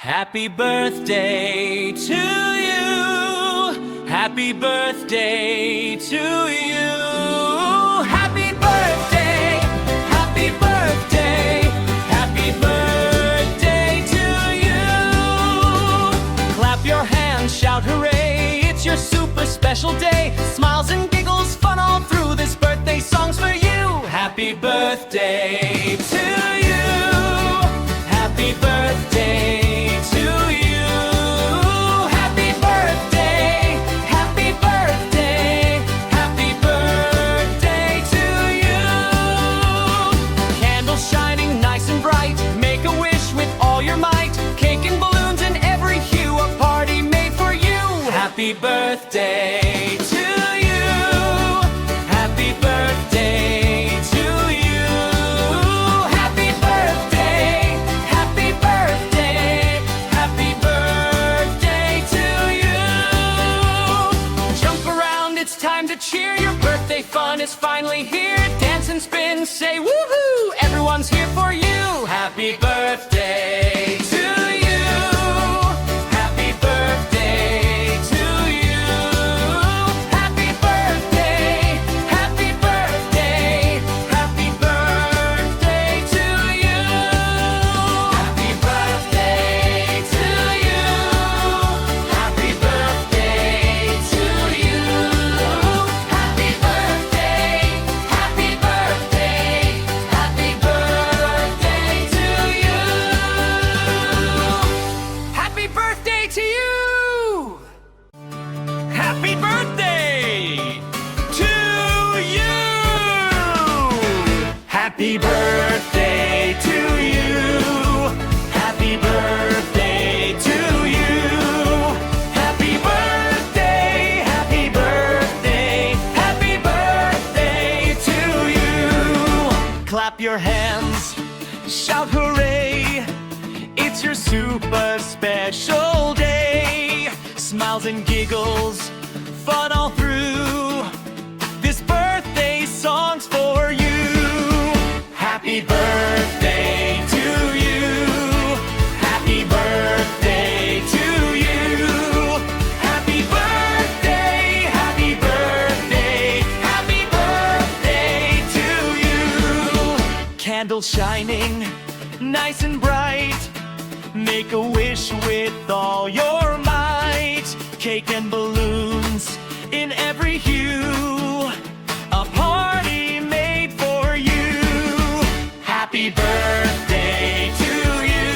Happy birthday to you. Happy birthday to you. Happy birthday. Happy birthday. Happy birthday to you. Clap your hands, shout hooray. It's your super special day. Smiles and giggles, fun all through. This birthday song's for you. Happy birthday to you. Happy birthday. Happy birthday to you. Happy birthday to you. Happy birthday. Happy birthday. Happy birthday to you. Jump around, it's time to cheer. Your birthday fun is finally here. Dance and spin, say woohoo. Everyone's here for you. Happy birthday to you. Happy birthday. Happy birthday to you! Happy birthday to you! Happy birthday to you! Happy birthday, happy birthday, happy birthday to you! Clap your hands, shout hooray! It's your super special day! Smiles and giggles, fun all through. This birthday song's for you. Happy birthday to you. Happy birthday to you. Happy birthday, happy birthday, happy birthday to you. Candles shining, nice and bright. Make a wish with all your might. Cake and balloons in every hue. A party made for you. Happy birthday to you.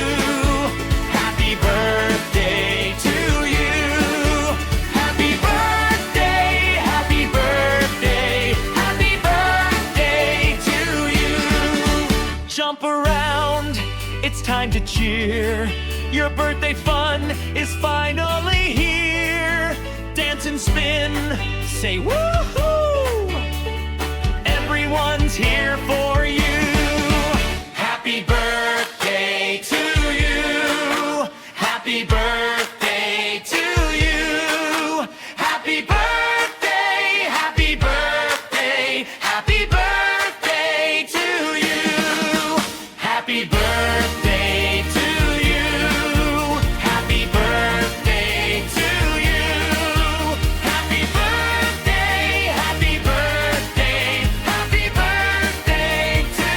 Happy birthday to you. Happy birthday, happy birthday, happy birthday to you. Jump around, it's time to cheer. Your birthday fun is finally here. Dance and spin, say woohoo! Everyone's here for you. Happy birthday to you. Happy birthday to you. Happy birthday, happy birthday, happy birthday to you. Happy birthday to you. Happy birthday to you. Happy birthday, happy birthday, happy birthday to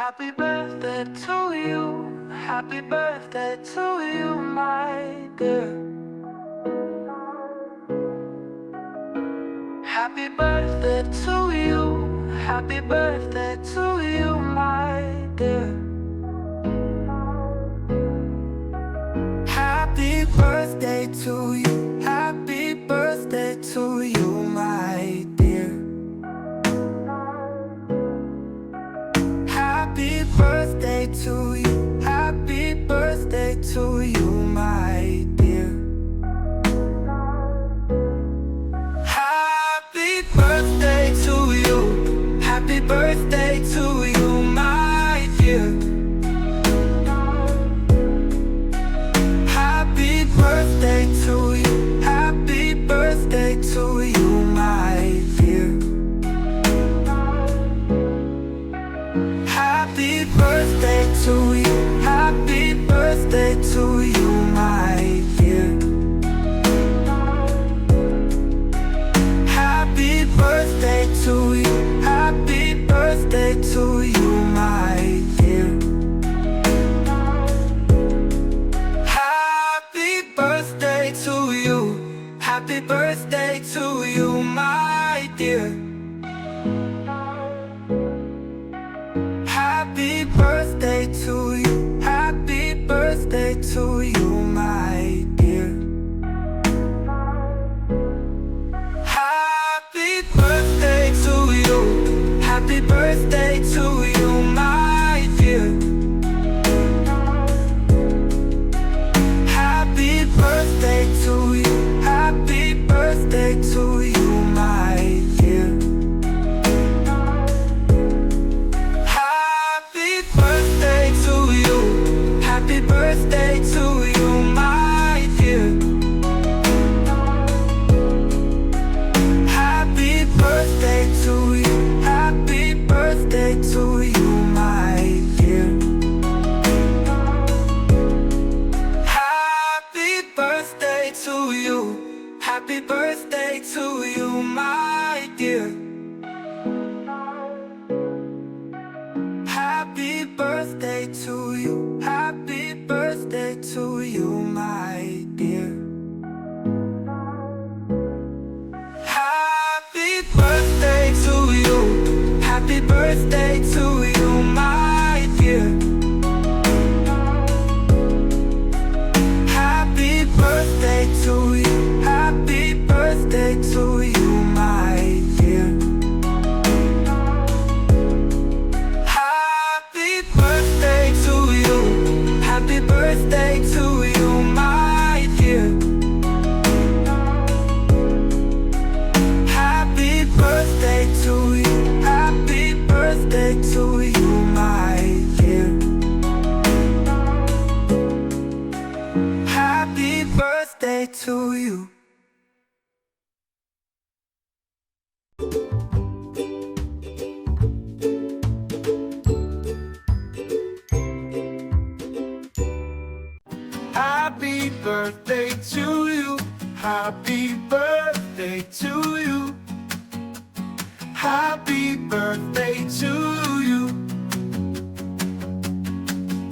Happy birthday to you. Happy birthday to you, my dear. Happy birthday to you. Happy birthday to you, my dear. Happy birthday to you. Happy birthday to you, my dear. Happy birthday to you. Happy birthday to you, my dear. Happy birthday to you. Happy birthday to you, my dear. Happy birthday to you. Happy birthday to you, my dear. Happy birthday to you. Happy birthday to you, my dear. Happy birthday to you. Happy birthday to you, my dear. Happy birthday to you. Happy birthday to you, my dear. Happy birthday to you. Happy birthday to you, my dear. Happy birthday to you. Happy birthday to you, my dear. Happy birthday to you. Happy birthday to you, my dear. Happy birthday to you. Happy birthday to you, my dear. Happy birthday to you. Happy birthday to you, my dear. Happy birthday to you. Happy birthday to you, my dear. Happy birthday to you. Happy birthday to you, my dear. Happy birthday to you. Happy birthday to you, my dear. Happy birthday to you. Happy birthday to you, my dear. Happy birthday to you. Happy birthday to you, my dear. Happy birthday to you. Happy birthday to you, my dear. Happy birthday to you. Happy birthday to you. Happy birthday to you. Happy birthday to you. Happy birthday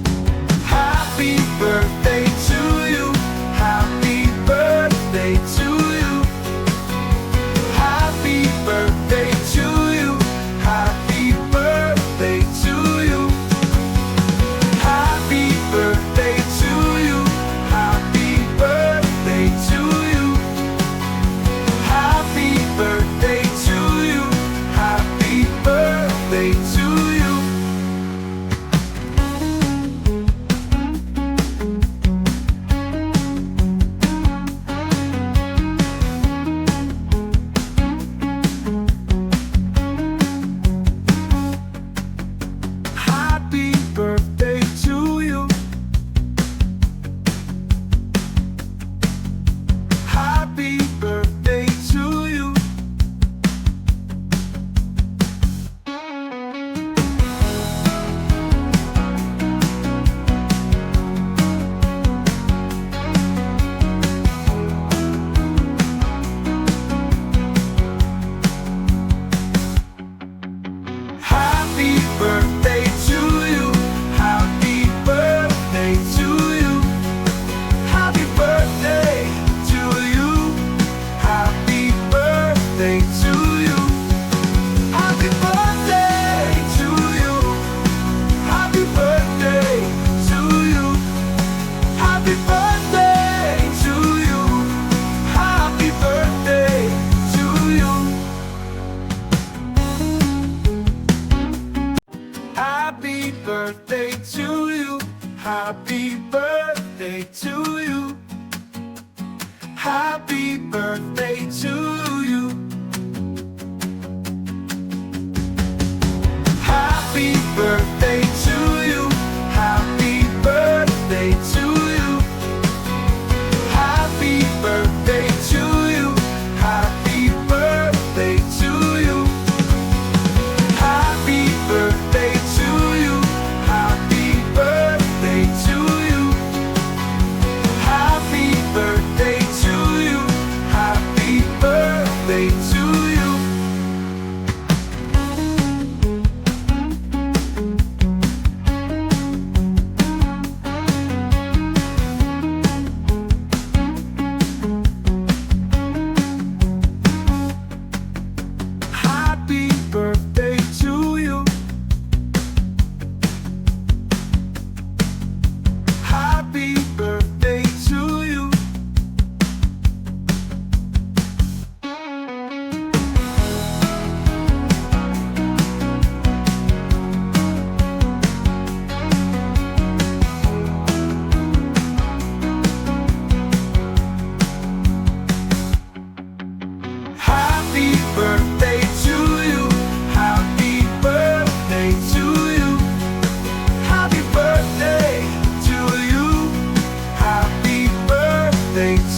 to you. Happy birthday to you. Happy birthday to you. Happy birthday to you. Happy birthday to you. Happy birthday to you. Happy birthday to you. Happy birthday. Happy birthday to you. Happy birthday to you. Happy birthday to you. Happy birthday to you. Happy birthday to you. Happy birthday to you. Happy birthday to you. Happy birthday to you. Happy birthday to you. Happy birthday to you. Happy birthday to you. Happy birthday to you. Happy birthday to you. Happy birthday to you. Happy birthday to you. Happy birthday to